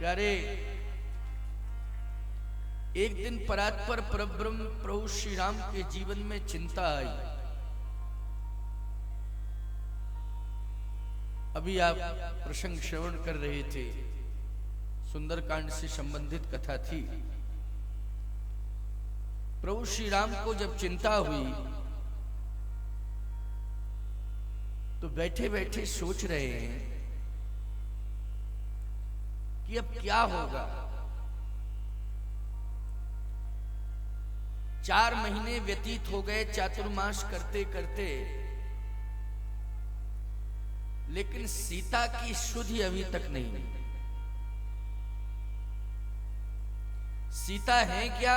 प्यारे, एक दिन परात्पर परब्रह्म प्रभु श्री राम के जीवन में चिंता आई। अभी आप प्रसंग श्रवण कर रहे थे, सुंदरकांड से संबंधित कथा थी। प्रभु श्री राम को जब चिंता हुई तो बैठे बैठे सोच रहे हैं कि अब क्या होगा। 4 महीने व्यतीत हो गए चातुर्मास करते करते, लेकिन सीता की सुधि अभी तक नहीं। सीता है क्या?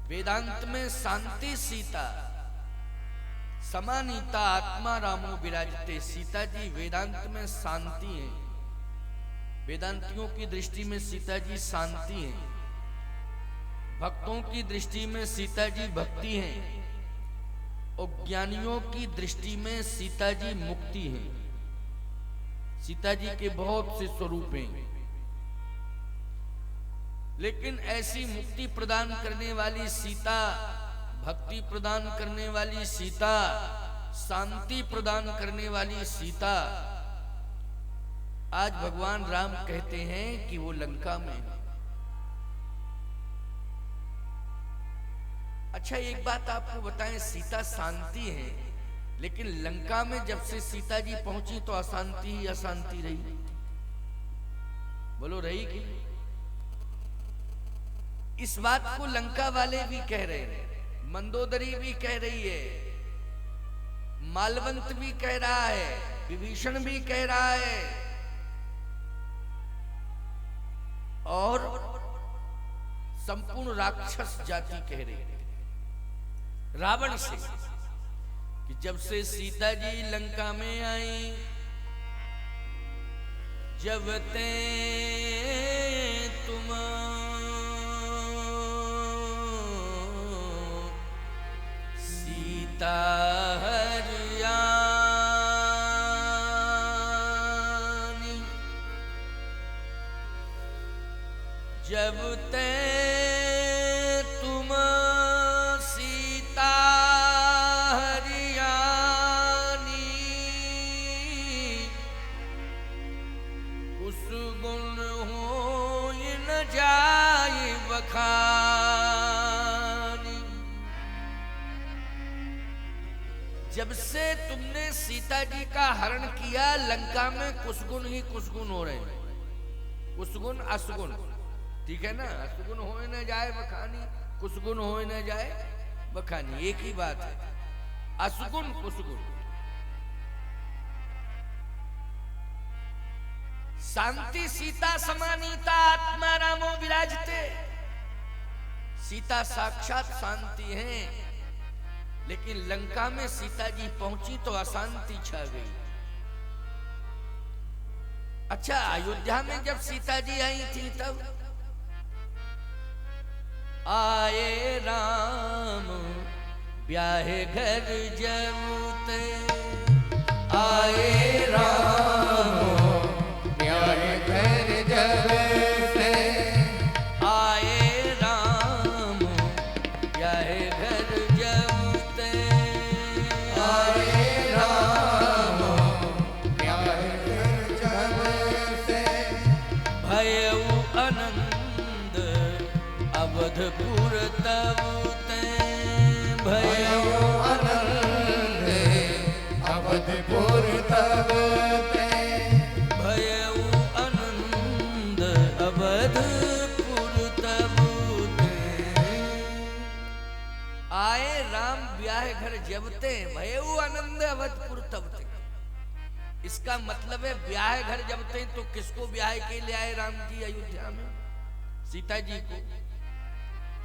वेदांत में शांति सीता समानीता आत्मा रामो विराजते। सीता जी वेदांत में शांति है। वेदांतियों की दृष्टि में सीता जी शांति है, भक्तों की दृष्टि में सीता जी भक्ति है, और ज्ञानियों की दृष्टि में सीता जी मुक्ति है। सीता जी के बहुत से स्वरूप हैं, लेकिन ऐसी मुक्ति प्रदान करने वाली सीता, भक्ति प्रदान करने वाली सीता, शांति प्रदान करने वाली सीता, आज भगवान राम कहते हैं कि वो लंका में है। अच्छा, एक बात आपको बताएं, सीता शांति है, लेकिन लंका में जब से सीता जी पहुंची तो अशांति ही अशांति रही। बोलो, रही कि? इस बात को लंका वाले भी कह रहे हैं, मंदोदरी भी कह रही है, मालवंत भी कह रहा है, विभीषण भी कह रहा है, और संपूर्ण राक्षस जाति कह रही है रावण से कि जब से सीता जी लंका में आई, जब ते तुम सीता हरियाणी, जब ते तुम सीता हरियाणी, उस गुण हो न जाए बखानी। जब से तुमने सीता जी का हरण किया, लंका में कुछ गुण हो रहे हैं। कुछ गुण असगुण, ठीक है ना? असगुण हो न जाए बखानी, कुछ गुण हो न जाए बखानी, एक ही बात है। असगुण कुछ गुण। शांति सीता समानीता आत्मा रामो विराजते। सीता साक्षात शांति है, लेकिन लंका में सीता जी पहुंची तो अशांति छा गई। अच्छा, अयोध्या में जब सीता जी आई थी तब आए राम ब्याहे घर जमुते, आए राम ब्याहे घर जमुते, आए राम ब्याहे घर जमुते, आए राम ब्याहे घर जमुते, भयउ आनंद अवधपुर तब ते, भयउ आनंद अवधपुर तब ते, भयउ आनंद अवधपुर तब ते, आए राम ब्याह घर जबते, भयउ आनंद अवधपुर तब ते। इसका मतलब है ब्याह घर जबते तो किसको ब्याह के लिए आए राम जी अयोध्या में? सीता जी को।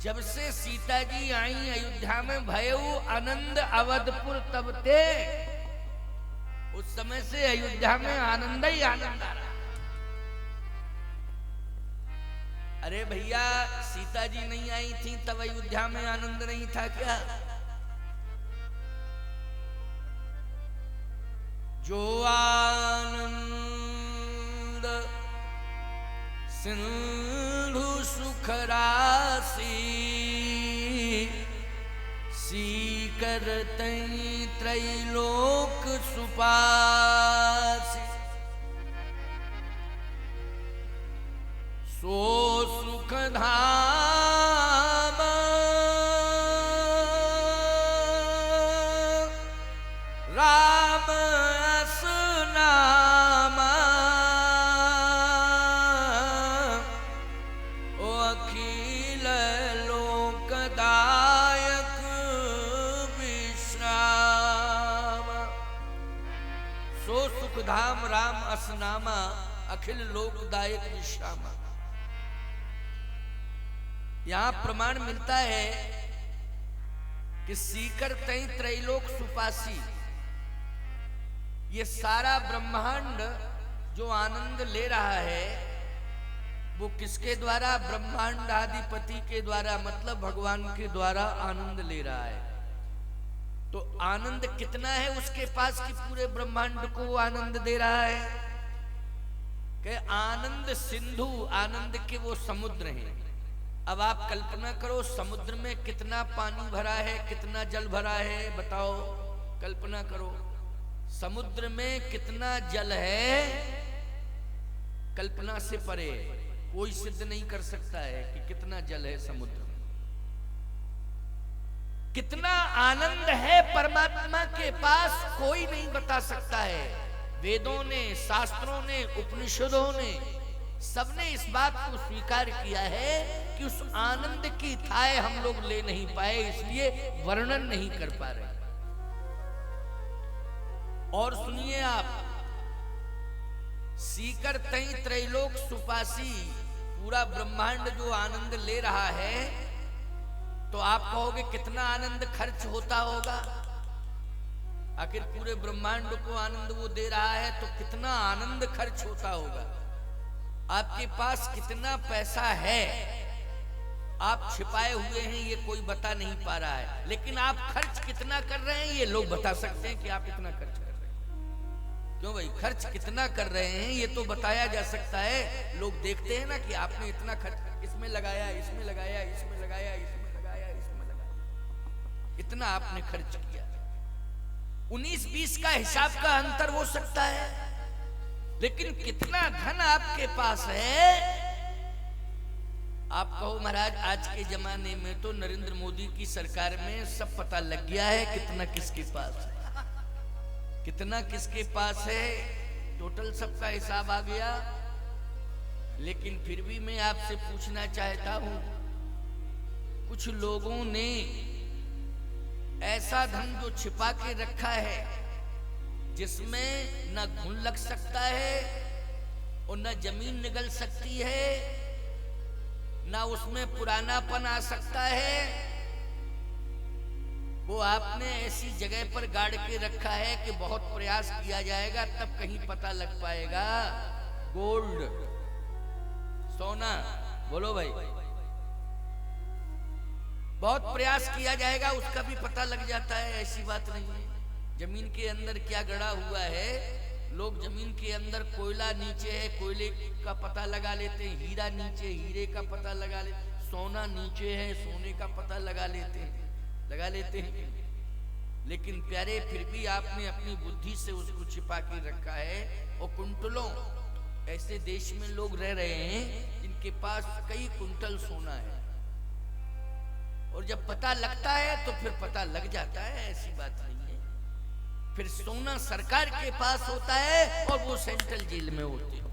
जब से सीता जी आई अयोध्या में, भयउ आनंद अवधपुर तब ते, उस समय से अयोध्या में आनंद ही आनंद आ रहा। अरे भैया, सीता जी नहीं आई थी तब अयोध्या में आनंद नहीं था क्या? जो आनंद सिंधु सुख राशि सीकर तई त्रैलोक सुपासी। सो सुख धाम राम अस नामा। ओ अखिल लोकदायक विश्राम। सो सुख धाम राम अस नामा, अखिल लोकदायक विश्राम। यहां प्रमाण मिलता है कि सीकर तई त्रैलोक सुपासी, ये सारा ब्रह्मांड जो आनंद ले रहा है वो किसके द्वारा? ब्रह्मांड आदिपति के द्वारा, मतलब भगवान के द्वारा आनंद ले रहा है। तो आनंद कितना है उसके पास कि पूरे ब्रह्मांड को वो आनंद दे रहा है? कि आनंद सिंधु, आनंद के वो समुद्र हैं। अब आप कल्पना करो समुद्र में कितना पानी भरा है, कितना जल भरा है, बताओ, कल्पना करो समुद्र में कितना जल है, कल्पना से परे, कोई सिद्ध नहीं कर सकता है कि कितना जल है समुद्र में। कितना आनंद है परमात्मा के पास, कोई नहीं बता सकता है। वेदों ने, शास्त्रों ने, उपनिषदों ने, सबने इस बात को स्वीकार किया है कि उस आनंद की थाह हम लोग ले नहीं पाए, इसलिए वर्णन नहीं कर पा रहे। और सुनिए आप, सीकर तई त्रैलोक सुपासी, पूरा ब्रह्मांड जो आनंद ले रहा है, तो आप कहोगे कितना आनंद खर्च होता होगा? आखिर पूरे ब्रह्मांड को आनंद वो दे रहा है तो कितना आनंद खर्च होता होगा? आपके पास कितना पैसा है आप छिपाए हुए हैं, ये कोई बता नहीं पा रहा है, लेकिन आप खर्च कितना कर रहे हैं ये लोग बता सकते हैं कि आप इतना खर्च कर रहे हैं। क्यों भाई, खर्च कितना कर रहे हैं ये तो बताया जा सकता है। लोग देखते हैं ना कि आपने इतना खर्च इसमें लगाया, इसमें लगाया, इसमें लगाया, इसमें लगाया, इसमें लगाया, इतना आपने खर्च किया। 19-20 का हिसाब का अंतर हो सकता है, लेकिन कितना धन आपके पास है? आप कहो महाराज आज के जमाने में तो नरेंद्र मोदी की सरकार में सब पता लग गया है कितना किसके पास है, कितना किसके पास है, टोटल सबका हिसाब आ गया। लेकिन फिर भी मैं आपसे पूछना चाहता हूं, कुछ लोगों ने ऐसा धन जो छिपा के रखा है जिसमें न घुन लग सकता है और न जमीन निगल सकती है, न उसमें पुरानापन आ सकता है, वो आपने ऐसी जगह पर गाड़ के रखा है कि बहुत प्रयास किया जाएगा तब कहीं पता लग पाएगा। गोल्ड, सोना, बोलो भाई, बहुत प्रयास किया जाएगा उसका भी पता लग जाता है, ऐसी बात नहीं है। जमीन के अंदर क्या गड़ा हुआ है, लोग जमीन के अंदर कोयला नीचे है, कोयले का पता लगा लेते हैं, हीरा नीचे, हीरे का पता लगा लेते, सोना नीचे है, सोने का पता लगा लेते हैं। लेकिन प्यारे, फिर भी आपने अपनी बुद्धि से उसको छिपा के रखा है। और कुंटलों ऐसे देश में लोग रह रहे हैं जिनके पास कई कुंटल सोना है, और जब पता लगता है तो फिर पता लग जाता है, ऐसी बात नहीं है। फिर सोना सरकार के पास होता है और वो सेंट्रल जेल में होते हैं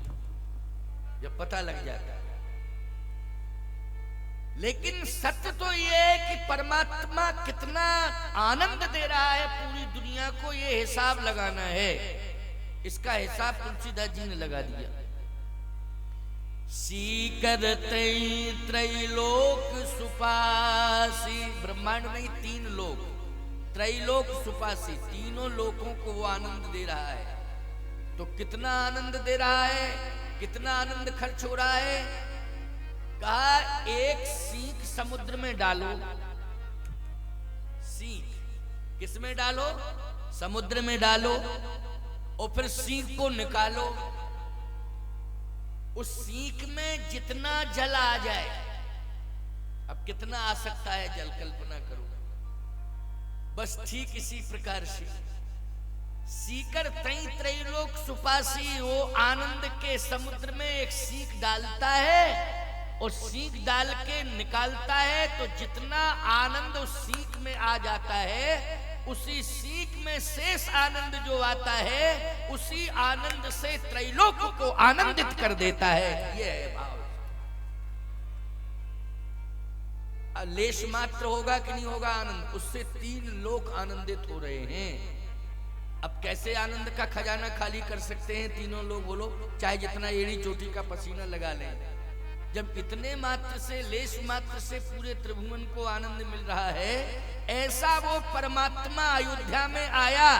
जब पता लग जाता है। लेकिन सत्य तो ये है कि परमात्मा कितना आनंद दे रहा है पूरी दुनिया को, ये हिसाब लगाना है। इसका हिसाब तुलसीदास जी ने लगा दिया। सीकर तई त्रैलोक सुपासी, ब्रह्मांड में 3 लोक, त्रैलोक सुपासी, तीनों लोकों को वो आनंद दे रहा है। तो कितना आनंद दे रहा है, कितना आनंद खर्च हो रहा है? कहा एक सीख समुद्र में डालो, सीख किस में डालो? समुद्र में डालो, और फिर सीख को निकालो। उस सीख में जितना जल आ जाए, अब कितना आ सकता है जल, कल्पना करो। बस ठीक इसी प्रकार से सीकर तई त्रैलोक सुपासी वो आनंद के समुद्र में एक सीख डालता है और सीख डाल के निकालता है, तो जितना आनंद उस सीख में आ जाता है, उसी सीख में शेष आनंद जो आता है, उसी आनंद से त्रैलोक को आनंदित कर देता है। यह है भाव। लेश मात्र होगा कि नहीं होगा आनंद, उससे 3 लोक आनंदित हो रहे हैं। अब कैसे आनंद का खजाना खाली कर सकते हैं तीनों लोग, बोलो? चाहे जितना एड़ी चोटी का पसीना लगा लें, जब इतने मात्र से, लेश मात्र से पूरे त्रिभुवन को आनंद मिल रहा है। ऐसा वो परमात्मा अयोध्या में आया।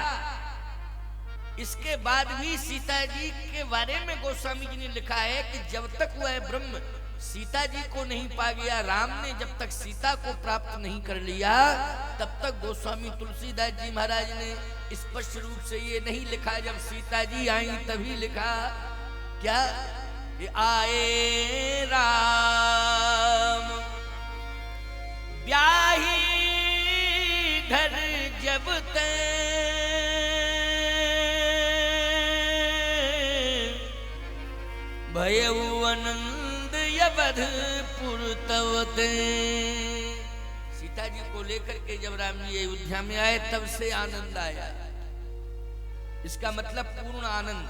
इसके बाद भी सीता जी के बारे में गोस्वामी जी ने लिखा है कि जब तक वह ब्रह्म सीता जी को नहीं पा गया, राम ने जब तक सीता को प्राप्त नहीं कर लिया, तब तक गोस्वामी तुलसीदास जी महाराज ने स्पष्ट रूप से ये नहीं लिखा। जब सीता जी आई तभी लिखा क्या कि आए राम ब्याही घर जब ते भयउ आनंद यवधपुर तवते। सीता जी को लेकर के जब राम जी अयोध्या में आए तब से आनंद आया। इसका मतलब पूर्ण आनंद,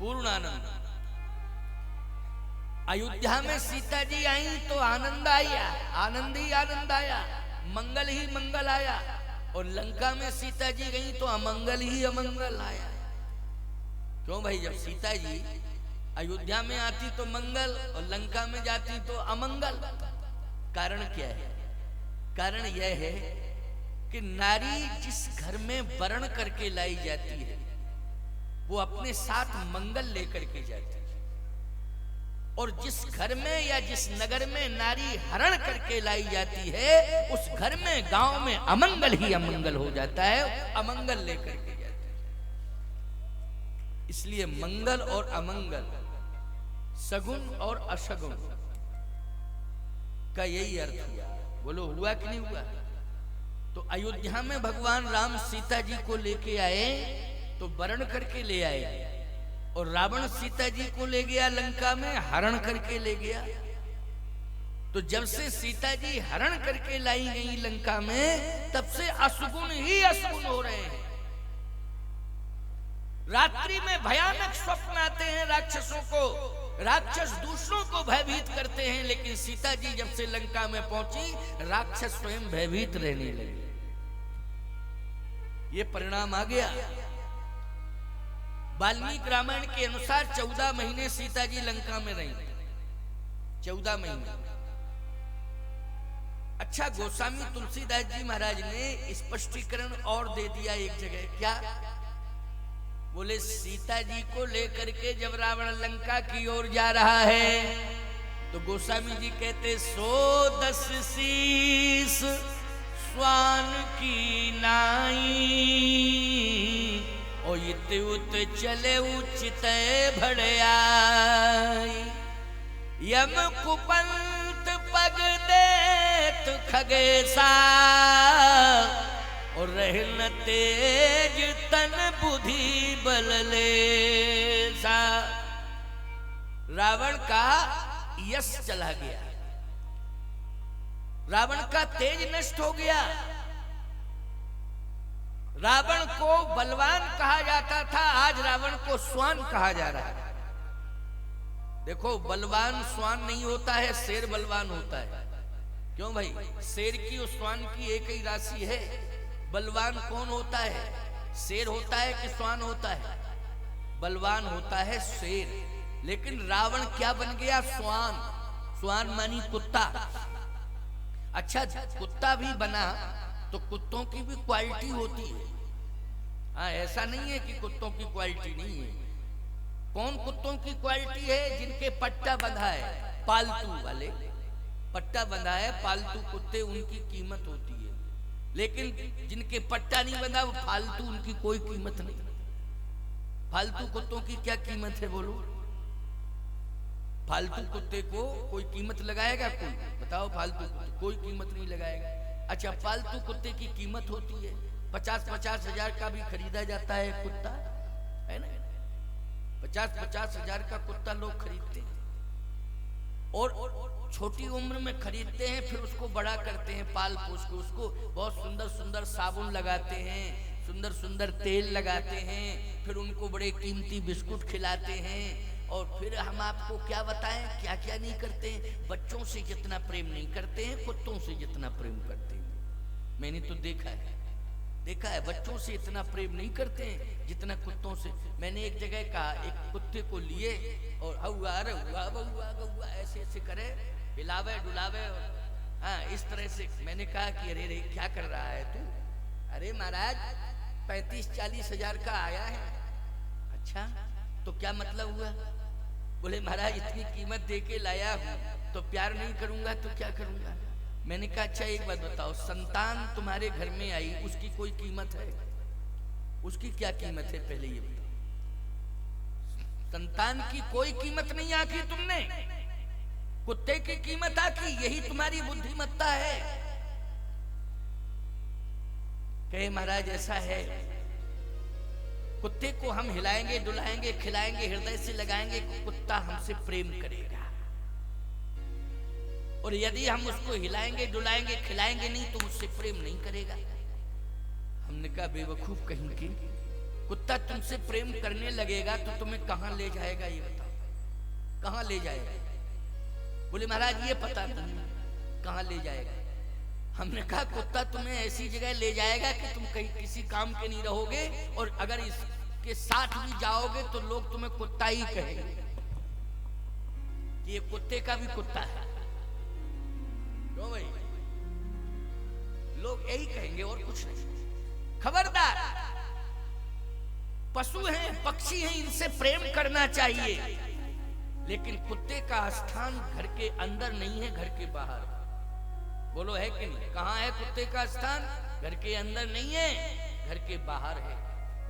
पूर्ण आनंद। अयोध्या में सीता जी आई तो आनंद आया, आनंद ही आनंद आया, मंगल ही मंगल आया। और लंका में सीता जी गई तो अमंगल ही अमंगल आया। क्यों भाई? जब सीता जी अयोध्या में आती तो मंगल और लंका में जाती तो अमंगल। कारण क्या है? कारण यह है कि नारी जिस घर में वरण करके लाई जाती है, वो अपने साथ मंगल लेकर के जाती है। और जिस घर में या जिस नगर में नारी हरण करके लाई जाती है, उस घर में, गांव में अमंगल ही अमंगल हो जाता है, अमंगल लेकर के जाती है। इसलिए मंगल और अमंगल, सगुन और अशगुन का यही अर्थ हुआ। बोलो हुआ कि नहीं हुआ? तो अयोध्या में भगवान राम सीता जी को लेके आए तो वरण करके ले आए, और रावण सीता जी को ले गया लंका में, हरण करके ले गया। तो जब से सीता जी हरण करके लाई गई लंका में, तब से अशुगुन ही अशुगुन हो रहे हैं। रात्रि में भयानक स्वप्न आते हैं राक्षसों को, राक्षस दूसरों को भयभीत करते हैं, लेकिन सीता जी जब से लंका में पहुंची, राक्षस स्वयं भयभीत रहने लगे। ये परिणाम आ गया। वाल्मीकि रामायण के अनुसार 14 महीने सीता जी लंका में रही, 14 महीने। अच्छा, गोस्वामी तुलसीदास जी महाराज ने स्पष्टीकरण और दे दिया एक जगह। क्या बोले? सीता जी को लेकर के जब रावण लंका की ओर जा रहा है, तो गोस्वामी जी कहते 110 शीस स्वान की नाई, और इत उत चले उचित भड़याई। यम कुपंत पग देत खगेसा, और रहन तेज तन बुद्धि बल लेसा। रावण का यश चला गया, रावण का तेज नष्ट हो गया। रावण को बलवान कहा जाता था, आज रावण को स्वान कहा जा रहा है। देखो, बलवान स्वान नहीं होता है, शेर बलवान होता है। क्यों भाई? शेर की और स्वान की एक ही राशि है। बलवान कौन होता है? शेर होता है कि स्वान होता है? बलवान होता है शेर। लेकिन रावण क्या बन गया? स्वान। स्वान मानी कुत्ता। अच्छा, कुत्ता भी बना तो कुत्तों की भी क्वालिटी होती है। हाँ, ऐसा नहीं है कि कुत्तों की क्वालिटी नहीं है। कौन कुत्तों की क्वालिटी है? जिनके पट्टा बंधा है, पालतू वाले पट्टा बंधा है, पालतू कुत्ते, उनकी कीमत होती है। लेकिन जिनके पट्टा नहीं बंधा, वो फालतू, उनकी कोई कीमत नहीं। फालतू कुत्तों की क्या कीमत है बोलो? फालतू कुत्ते को कोई कीमत लगाएगा? कोई बताओ, फालतू कुत्ते कोई कीमत नहीं लगाएगा। अच्छा, फालतू कुत्ते की कीमत होती है 50-50 हजार का भी खरीदा जाता है कुत्ता, है ना? 50-50 हजार का कुत्ता लोग खरीदते हैं और छोटी उम्र में खरीदते हैं, फिर उसको बड़ा करते हैं, पाल पोस के उसको बहुत सुंदर सुंदर साबुन लगाते हैं, सुंदर सुंदर तेल लगाते हैं, फिर उनको बड़े कीमती बिस्कुट खिलाते हैं। और फिर हम आपको क्या बताएं, क्या क्या नहीं करते हैं। बच्चों से जितना प्रेम नहीं करते हैं, कुत्तों से जितना प्रेम करते हैं। मैंने तो देखा है, बच्चों से इतना प्रेम नहीं करते हैं जितना कुत्तों से। मैंने एक जगह कहा, एक कुत्ते को लिए और हौआ रहुआ बउआ गौआ ऐसे ऐसे करे, हिलावे डुलावे, हाँ इस तरह से। मैंने कहा कि अरे रे क्या कर रहा है तू? अरे महाराज 35-40 हजार का आया है। अच्छा, तो क्या मतलब हुआ? बोले महाराज इतनी कीमत दे के लाया हूँ, तो प्यार नहीं करूंगा तो क्या करूंगा? मैंने कहा अच्छा एक बात बताओ, संतान तुम्हारे घर में आई, उसकी कोई कीमत है? उसकी क्या कीमत है पहले ये बताओ। संतान की कोई कीमत नहीं आकी तुमने, कुत्ते की कीमत आकी। यही तुम्हारी बुद्धिमत्ता है। कहे महाराज ऐसा है, कुत्ते को हम हिलाएंगे डुलाएंगे खिलाएंगे हृदय से लगाएंगे, कुत्ता हमसे प्रेम करेगा। और यदि हम उसको हिलाएंगे डुलाएंगे खिलाएंगे नहीं तो मुझसे प्रेम नहीं करेगा। हमने कहा बेवकूफ कहीं की, कुत्ता तुमसे प्रेम करने लगेगा तो तुम्हें कहां ले जाएगा ये बताओ, कहां ले जाएगा? बोले महाराज ये पता नहीं कहां ले जाएगा। हमने कहा कुत्ता तुम्हें ऐसी जगह ले जाएगा कि तुम कहीं किसी काम के नहीं रहोगे, और अगर इसके साथ भी जाओगे तो लोग तुम्हें कुत्ता ही कहेंगे कि ये कुत्ते का भी कुत्ता है। क्यों भाई? लोग यही कहेंगे और कुछ नहीं। खबरदार, पशु हैं पक्षी हैं, इनसे प्रेम करना चाहिए, लेकिन कुत्ते का स्थान घर के अंदर नहीं है, घर के बाहर। बोलो है कि नहीं? कहाँ है कुत्ते का स्थान? घर के अंदर नहीं है, घर के बाहर है।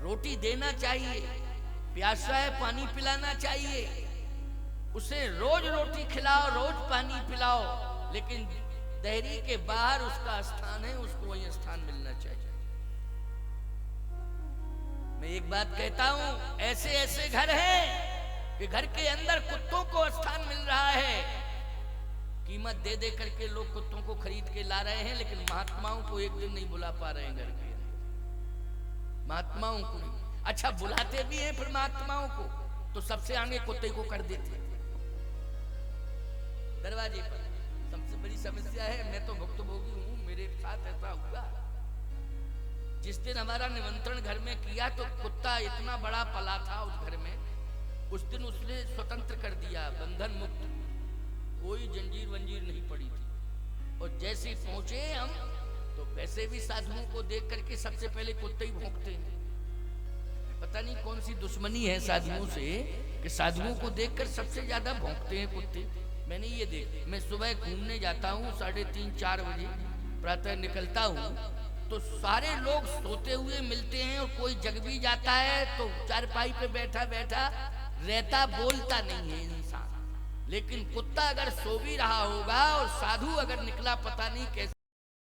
रोटी देना चाहिए, प्यासा है पानी पिलाना चाहिए, उसे रोज रोटी खिलाओ रोज पानी पिलाओ, लेकिन दहरी के बाहर उसका स्थान है, उसको वही स्थान मिलना चाहिए। मैं एक बात कहता हूं, ऐसे ऐसे घर हैं कि घर के अंदर कुत्तों को स्थान मिल रहा है। कीमत दे दे करके लोग कुत्तों को खरीद के ला रहे हैं, लेकिन महात्माओं को एक दिन नहीं बुला पा रहे हैं घर के अंदर। महात्माओं को नहीं। अच्छा, बुलाते भी हैं फिर महात्माओं को तो सबसे आगे कुत्ते को कर देते दरवाजे पर। सबसे बड़ी समस्या है, मैं तो भुक्तभोगी हूँ, मेरे साथ ऐसा हुआ। जिस दिन हमारा निमंत्रण घर में किया तो कुत्ता इतना बड़ा पला था उस घर में, उस दिन उसने स्वतंत्र कर दिया, बंधन मुक्त, कोई जंजीर वंजीर नहीं पड़ी थी। और जैसे ही पहुंचे हम तो वैसे भी साधुओं को देख करके सबसे पहले कुत्ते ही भौंकते हैं। पता नहीं कौन सी दुश्मनी है साधुओं से कि साधुओं को देखकर सबसे ज्यादा भौंकते हैं कुत्ते। मैंने ये देख, मैं सुबह घूमने जाता हूँ 3:30-4 बजे प्रातः निकलता हूँ, तो सारे लोग सोते हुए मिलते हैं और कोई जग भी जाता है तो चारपाई पे बैठा बैठा रहता, बोलता नहीं है इंसान। लेकिन कुत्ता अगर सो भी रहा होगा और साधु अगर निकला पता नहीं कैसे